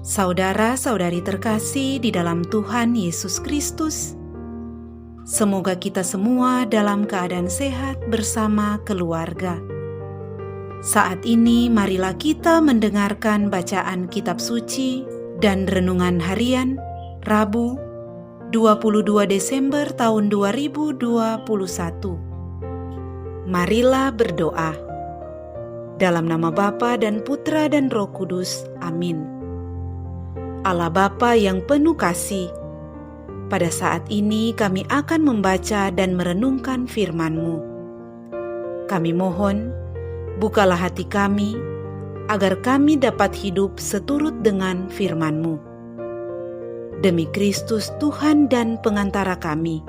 Saudara-saudari terkasih di dalam Tuhan Yesus Kristus, semoga kita semua dalam keadaan sehat bersama keluarga. Saat ini marilah kita mendengarkan bacaan kitab suci dan renungan harian Rabu 22 Desember tahun 2021. Marilah berdoa. Dalam nama Bapa dan Putra dan Roh Kudus. Amin. Allah Bapa yang penuh kasih, pada saat ini kami akan membaca dan merenungkan firman-Mu. Kami mohon, bukalah hati kami, agar kami dapat hidup seturut dengan firman-Mu. Demi Kristus Tuhan dan pengantara kami.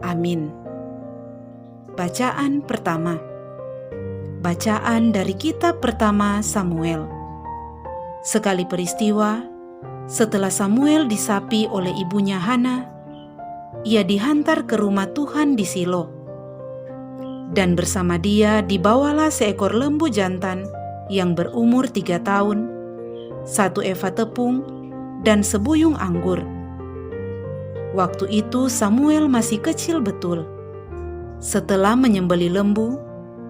Amin. Bacaan pertama. Bacaan dari kitab pertama Samuel. Sekali peristiwa, setelah Samuel disapi oleh ibunya Hana, ia dihantar ke rumah Tuhan di Silo. Dan bersama dia dibawalah seekor lembu jantan yang berumur 3 tahun, 1 eva tepung, dan sebuyung anggur. Waktu itu Samuel masih kecil betul. Setelah menyembelih lembu,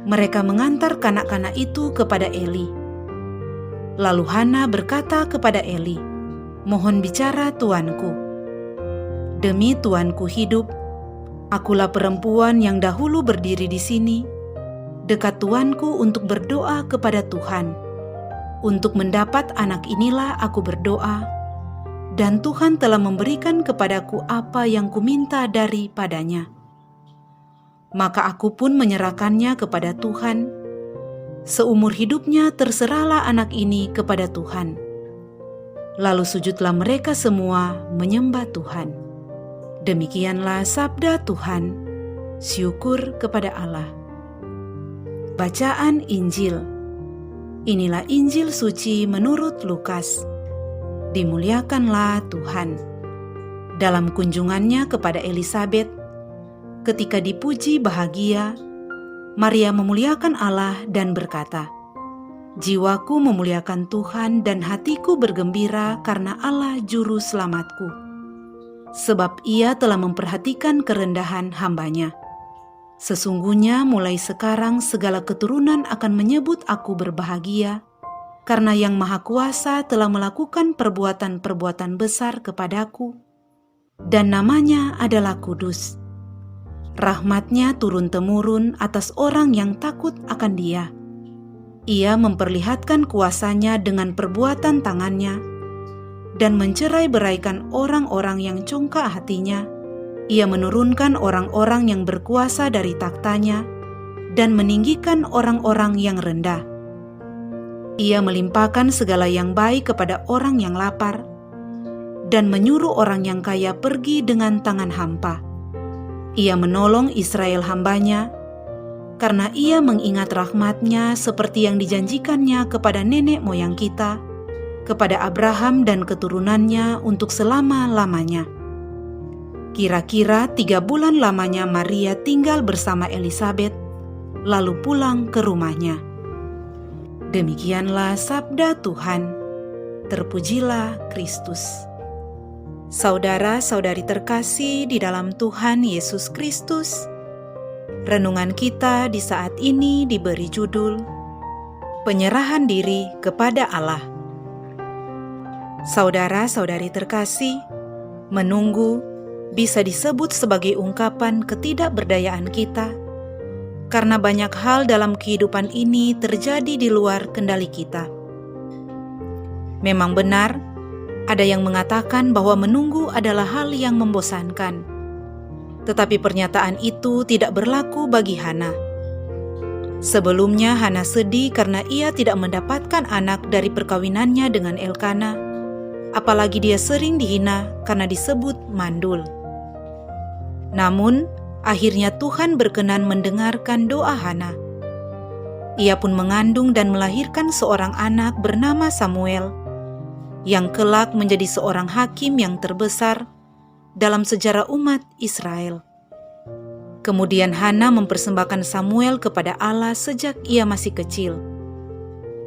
mereka mengantar kanak-kanak itu kepada Eli. Lalu Hana berkata kepada Eli, "Mohon bicara tuanku. Demi tuanku hidup, akulah perempuan yang dahulu berdiri di sini, dekat tuanku untuk berdoa kepada Tuhan. Untuk mendapat anak inilah aku berdoa, dan Tuhan telah memberikan kepadaku apa yang kuminta daripadanya. Maka aku pun menyerahkannya kepada Tuhan. Seumur hidupnya terserahlah anak ini kepada Tuhan." Lalu sujudlah mereka semua menyembah Tuhan. Demikianlah sabda Tuhan. Syukur kepada Allah. Bacaan Injil. Inilah Injil suci menurut Lukas. Dimuliakanlah Tuhan. Dalam kunjungannya kepada Elisabet, ketika dipuji bahagia, Maria memuliakan Allah dan berkata, "Jiwaku memuliakan Tuhan dan hatiku bergembira karena Allah juru selamatku. Sebab ia telah memperhatikan kerendahan hamba-Nya. Sesungguhnya mulai sekarang segala keturunan akan menyebut aku berbahagia, karena Yang Maha Kuasa telah melakukan perbuatan-perbuatan besar kepadaku, dan namanya adalah kudus. Rahmat-Nya turun-temurun atas orang yang takut akan Dia. Ia memperlihatkan kuasa-Nya dengan perbuatan tangan-Nya, dan mencerai-beraikan orang-orang yang congkak hatinya. Ia menurunkan orang-orang yang berkuasa dari takhta-Nya, dan meninggikan orang-orang yang rendah. Ia melimpahkan segala yang baik kepada orang yang lapar, dan menyuruh orang yang kaya pergi dengan tangan hampa. Ia menolong Israel hamba-Nya, karena ia mengingat rahmat-Nya seperti yang dijanjikan-Nya kepada nenek moyang kita, kepada Abraham dan keturunannya untuk selama-lamanya." Kira-kira 3 bulan lamanya Maria tinggal bersama Elisabet, lalu pulang ke rumahnya. Demikianlah sabda Tuhan. Terpujilah Kristus. Saudara-saudari terkasih di dalam Tuhan Yesus Kristus, renungan kita di saat ini diberi judul Penyerahan Diri kepada Allah. Saudara-saudari terkasih, menunggu bisa disebut sebagai ungkapan ketidakberdayaan kita, karena banyak hal dalam kehidupan ini terjadi di luar kendali kita. Memang benar, ada yang mengatakan bahwa menunggu adalah hal yang membosankan. Tetapi pernyataan itu tidak berlaku bagi Hana. Sebelumnya Hana sedih karena ia tidak mendapatkan anak dari perkawinannya dengan Elkana, apalagi dia sering dihina karena disebut mandul. Namun, akhirnya Tuhan berkenan mendengarkan doa Hana. Ia pun mengandung dan melahirkan seorang anak bernama Samuel, yang kelak menjadi seorang hakim yang terbesar dalam sejarah umat Israel. Kemudian Hana mempersembahkan Samuel kepada Allah sejak ia masih kecil.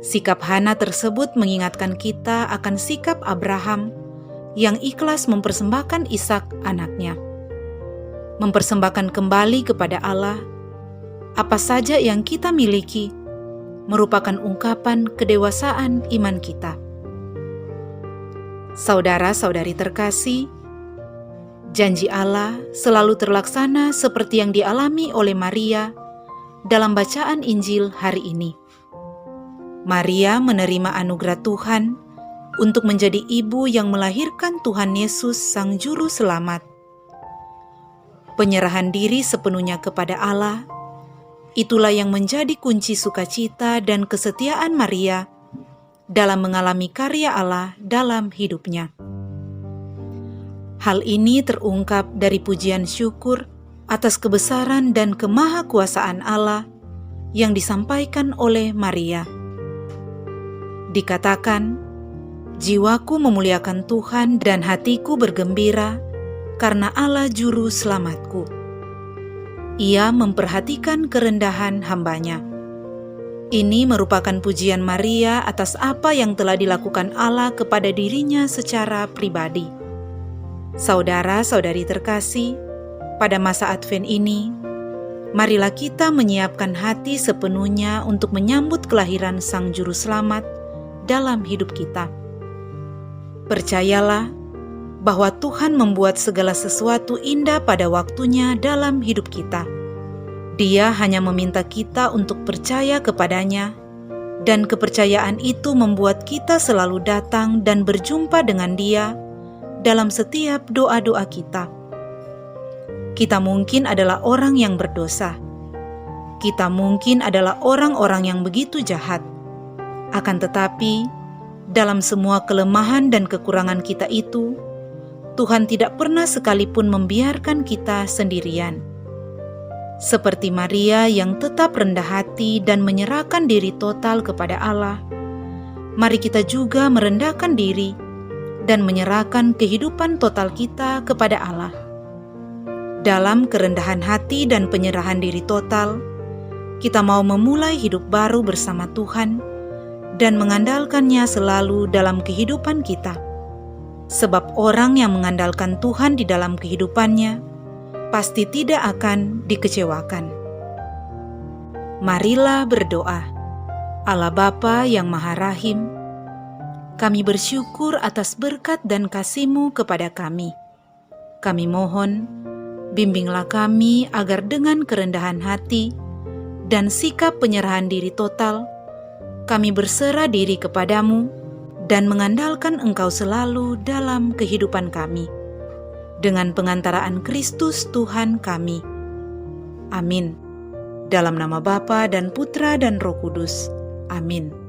Sikap Hana tersebut mengingatkan kita akan sikap Abraham yang ikhlas mempersembahkan Ishak anaknya. Mempersembahkan kembali kepada Allah apa saja yang kita miliki merupakan ungkapan kedewasaan iman kita. Saudara-saudari terkasih, janji Allah selalu terlaksana seperti yang dialami oleh Maria dalam bacaan Injil hari ini. Maria menerima anugerah Tuhan untuk menjadi ibu yang melahirkan Tuhan Yesus Sang Juru Selamat. Penyerahan diri sepenuhnya kepada Allah, itulah yang menjadi kunci sukacita dan kesetiaan Maria dalam mengalami karya Allah dalam hidupnya. Hal ini terungkap dari pujian syukur atas kebesaran dan kemahakuasaan Allah yang disampaikan oleh Maria. Dikatakan, jiwaku memuliakan Tuhan dan hatiku bergembira karena Allah Juru Selamatku. Ia memperhatikan kerendahan hamba-Nya. Ini merupakan pujian Maria atas apa yang telah dilakukan Allah kepada dirinya secara pribadi. Saudara-saudari terkasih, pada masa Advent ini, marilah kita menyiapkan hati sepenuhnya untuk menyambut kelahiran Sang Juru Selamat dalam hidup kita. Percayalah bahwa Tuhan membuat segala sesuatu indah pada waktunya dalam hidup kita. Dia hanya meminta kita untuk percaya kepadanya, dan kepercayaan itu membuat kita selalu datang dan berjumpa dengan Dia dalam setiap doa-doa kita. Kita mungkin adalah orang yang berdosa. Kita mungkin adalah orang-orang yang begitu jahat. Akan tetapi, dalam semua kelemahan dan kekurangan kita itu, Tuhan tidak pernah sekalipun membiarkan kita sendirian. Seperti Maria yang tetap rendah hati dan menyerahkan diri total kepada Allah, mari kita juga merendahkan diri dan menyerahkan kehidupan total kita kepada Allah. Dalam kerendahan hati dan penyerahan diri total, kita mau memulai hidup baru bersama Tuhan dan mengandalkannya selalu dalam kehidupan kita. Sebab orang yang mengandalkan Tuhan di dalam kehidupannya pasti tidak akan dikecewakan. Marilah berdoa. Allah Bapa yang Maha Rahim, kami bersyukur atas berkat dan kasih-Mu kepada kami. Kami mohon, bimbinglah kami agar dengan kerendahan hati dan sikap penyerahan diri total, kami berserah diri kepadamu dan mengandalkan Engkau selalu dalam kehidupan kami. Dengan pengantaraan Kristus Tuhan kami. Amin. Dalam nama Bapa dan Putra dan Roh Kudus. Amin.